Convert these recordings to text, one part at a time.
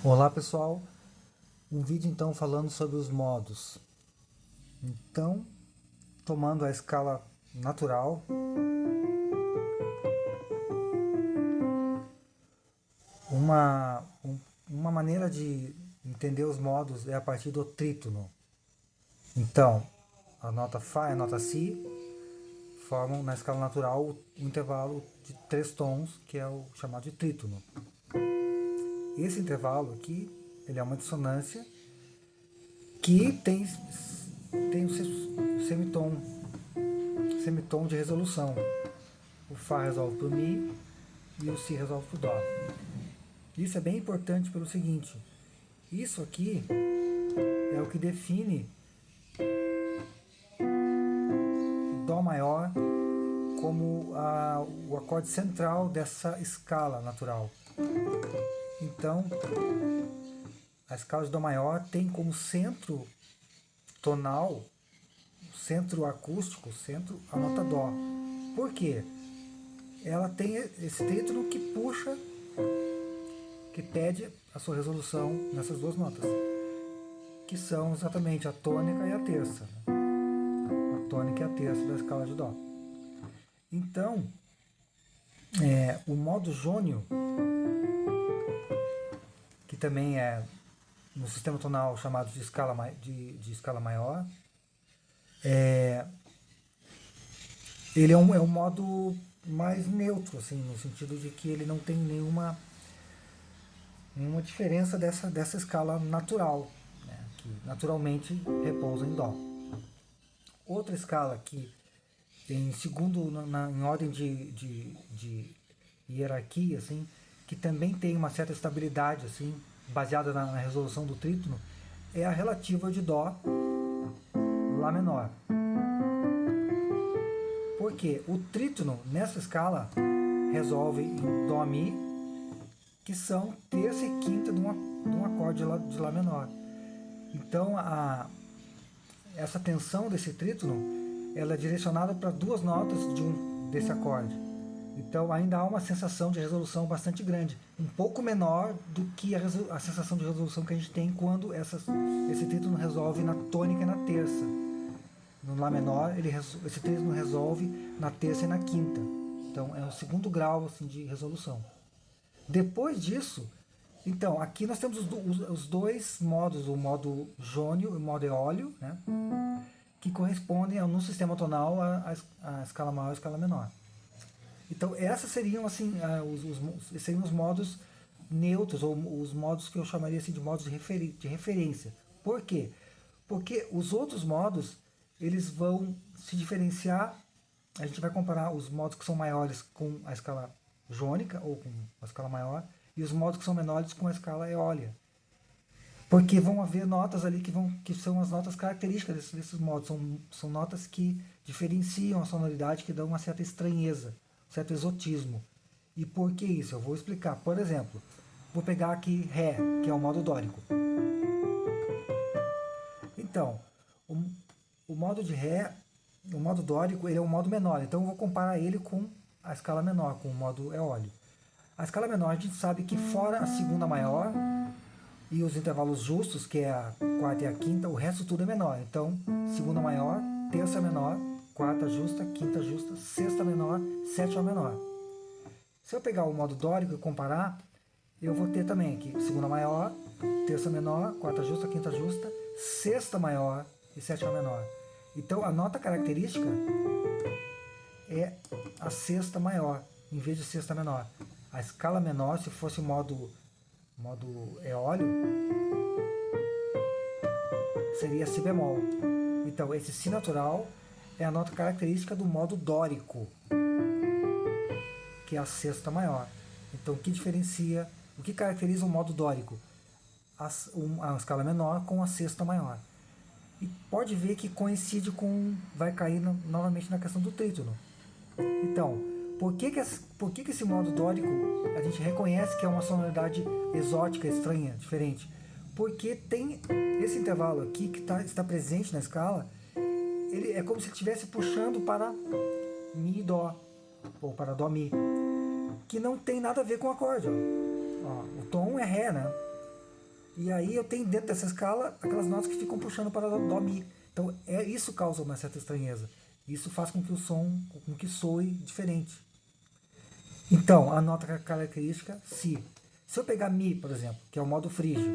Olá pessoal, um vídeo então falando sobre os modos. Então, tomando a escala natural, uma, uma maneira de entender os modos é a partir do trítono. Então, a nota Fá e a nota Si formam na escala natural o intervalo de 3 tons, que é o chamado de trítono. Esse intervalo aqui, ele é uma dissonância que tem o semitom de resolução. O Fá resolve para o Mi e o Si resolve para o Dó. Isso é bem importante pelo seguinte: isso aqui é o que define Dó maior como o acorde central dessa escala natural. Então, a escala de Dó maior tem como centro tonal, centro acústico, centro a nota Dó. Por quê? Ela tem esse trítono que puxa, que pede a sua resolução nessas duas notas, que são exatamente a tônica e a terça. A tônica e a terça da escala de Dó. Então, o modo jônio, que também é no sistema tonal chamado de escala maior, ele é um modo mais neutro, assim, no sentido de que ele não tem nenhuma diferença dessa escala natural, né, que naturalmente repousa em Dó. Outra escala que, em segundo, em ordem de hierarquia, assim, que também tem uma certa estabilidade, assim, baseada na resolução do trítono, é a relativa de Dó Lá menor. Porque o trítono, nessa escala, resolve em Dó Mi, que são terça e quinta de um acorde de Lá menor. Então, essa tensão desse trítono, ela é direcionada para duas notas desse acorde. Então ainda há uma sensação de resolução bastante grande, um pouco menor do que a sensação de resolução que a gente tem quando esse trítono resolve na tônica e na terça. No Lá menor, esse trítono resolve na terça e na quinta. Então é o segundo grau assim, de resolução. Depois disso, então, aqui nós temos os dois modos, o modo jônio e o modo eólio, né, que correspondem no sistema tonal à escala maior e à escala menor. Então, essas seriam assim, seriam os modos neutros, ou os modos que eu chamaria assim, de modos de referência. Por quê? Porque os outros modos, eles vão se diferenciar. A gente vai comparar os modos que são maiores com a escala jônica, ou com a escala maior, e os modos que são menores com a escala eólia. Porque vão haver notas ali que são as notas características desses modos. São notas que diferenciam a sonoridade, que dão uma certa estranheza, um certo exotismo. E por que isso? Eu vou explicar. Por exemplo, vou pegar aqui Ré, que é o modo dórico. Então, o modo de Ré, o modo dórico, ele é um modo menor. Então eu vou comparar ele com a escala menor, com o modo eólio. A escala menor, a gente sabe que fora a segunda maior e os intervalos justos, que é a quarta e a quinta, o resto tudo é menor. Então, segunda maior, terça menor, quarta justa, quinta justa, sexta menor, sétima menor. Se eu pegar o modo dórico e comparar, eu vou ter também aqui segunda maior, terça menor, quarta justa, quinta justa, sexta maior e sétima menor. Então, a nota característica é a sexta maior, em vez de sexta menor. A escala menor, se fosse o modo eólio, seria Si bemol. Então, esse Si natural é a nota característica do modo dórico, que é a sexta maior. Então, o que caracteriza o modo dórico? A escala menor com a sexta maior. E pode ver que coincide vai cair novamente na questão do trítono. Então, por que esse modo dórico a gente reconhece que é uma sonoridade exótica, estranha, diferente? Porque tem esse intervalo aqui que está presente na escala, ele é como se ele estivesse puxando para Mi e Dó, ou para Dó Mi, que não tem nada a ver com o acorde. Ó, o tom é Ré, né? E aí eu tenho dentro dessa escala aquelas notas que ficam puxando para Dó, Mi. Então isso causa uma certa estranheza. Isso faz com que o som, com que soe diferente. Então, a nota característica Si. Se eu pegar Mi, por exemplo, que é o modo frígio,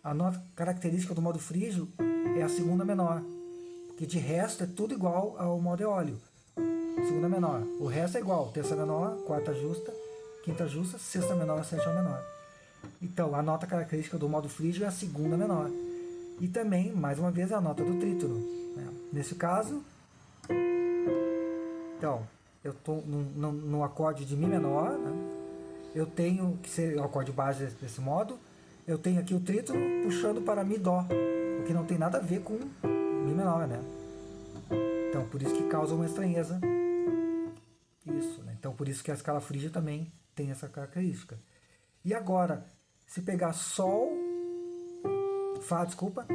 a nota característica do modo frígio é a segunda menor, que de resto é tudo igual ao modo eólio. Segunda menor. O resto é igual, terça menor, quarta justa, quinta justa, sexta menor, sétima menor. Então, a nota característica do modo frígio é a segunda menor. E também, mais uma vez, é a nota do trítono, né? Nesse caso, então, eu estou no acorde de Mi menor, né? Eu tenho que ser o acorde base desse modo. Eu tenho aqui o trítono puxando para Mi Dó, o que não tem nada a ver com Mi menor, né? Então, por isso que causa uma estranheza. Isso, né? Então, por isso que a escala frígia também tem essa característica. E agora, se pegar Sol, Fá, desculpa,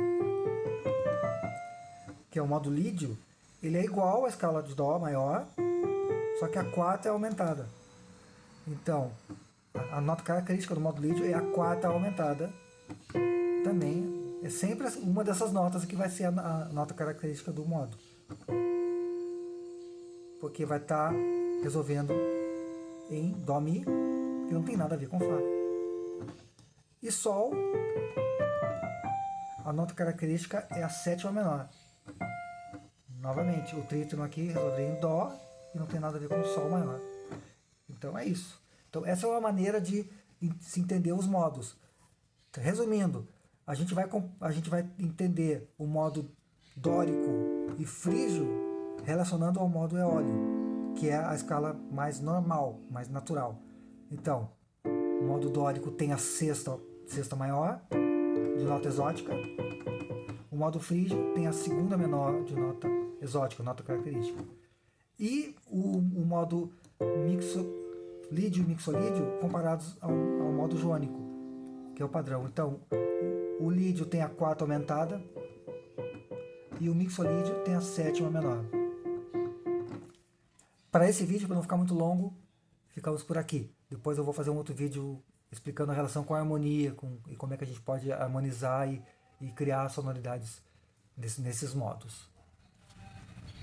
que é o modo lídio, ele é igual à escala de Dó maior, só que a quarta é aumentada. Então, a nota característica do modo lídio é a quarta aumentada. Também é sempre uma dessas notas que vai ser a nota característica do modo. Porque vai estar resolvendo em Dó, Mi, que não tem nada a ver com Fá. E Sol, a nota característica é a sétima menor. Novamente, o trítono aqui resolveria em Dó e não tem nada a ver com Sol maior. Então é isso. Então essa é uma maneira de se entender os modos. Resumindo, a gente vai entender o modo dórico e frígio relacionando ao modo eólio, que é a escala mais normal, mais natural. Então, o modo dórico tem a sexta maior de nota exótica. O modo frígio tem a segunda menor de nota exótica, nota característica. E o modo lídio e mixolídio comparados ao modo jônico, que é o padrão. Então, o lídio tem a quarta aumentada e o mixolídio tem a sétima menor. Para esse vídeo, para não ficar muito longo, ficamos por aqui. Depois eu vou fazer um outro vídeo explicando a relação com a harmonia e como é que a gente pode harmonizar e criar sonoridades nesses modos.